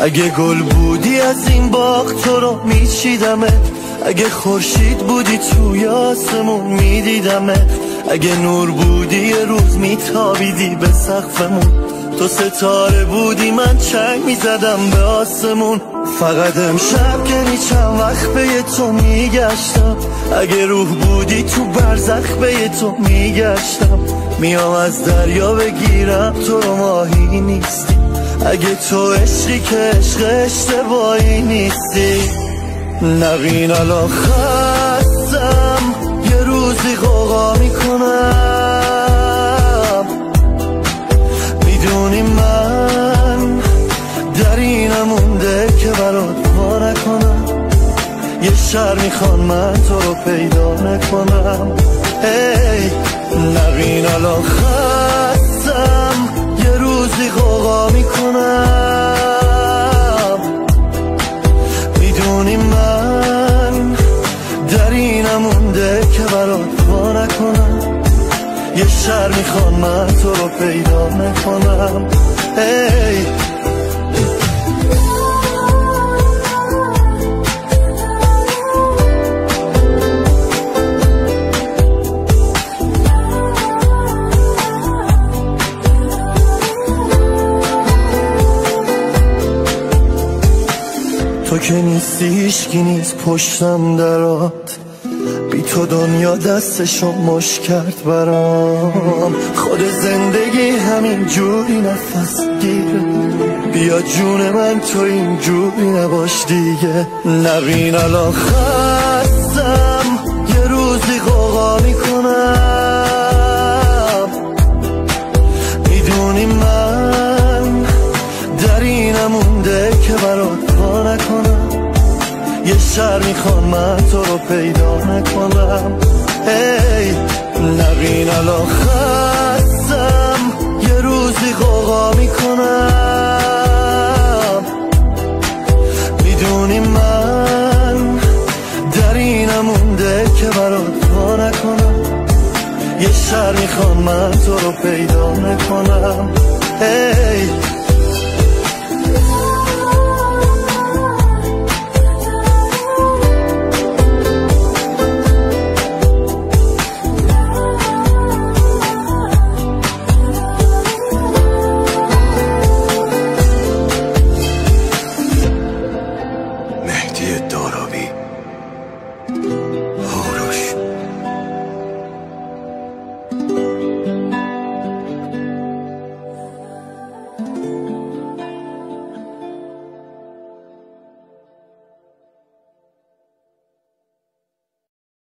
اگه گل بودی از این باغ تو رو میچیدمت، اگه خورشید بودی توی آسمون میدیدمت، اگه نور بودی یه روز میتابیدی به سقفمون، تو ستاره بودی من چنگ میزدم به آسمون. فقط امشب که چند وقت به تو میگشتم، اگه روح بودی تو برزخ به تو میگشتم، میام از دریا بگیرم تو رو ماهی نیستی، اگه تو عشقی که عشق اشتباهی نیستی. نقین الان خستم یه روزی غوغا میکنم، میدونی من در اینم مونده که برات پا نکنم، یه شهر میخوان من تو رو پیدا نکنم. ای نقین الان خستم یه روزی غوغا میکنم، میدونی من در اینم مونده که برات پا نکنم، یه شهر میخوان من تو رو پیدا نکنم. ای تو که نیستی هیچکی نیست پشتم درات، بی تو دنیا دستشو مش کرد برام، خود زندگی همین جوری نفس گیره، بیا جون من تو این جوری نباش دیگه. نقین الان خستم یه روزی غوغا میکنم، میدونی من در اینم مونده که برات پا نکنم، یه شهر میخوان من تو رو پیدا نکنم. ای نقین الان خستم یه روزی غوغا میکنم، میدونی من در اینم مونده که برات پا نکنم، یه شهر میخوان من تو رو پیدا نکنم.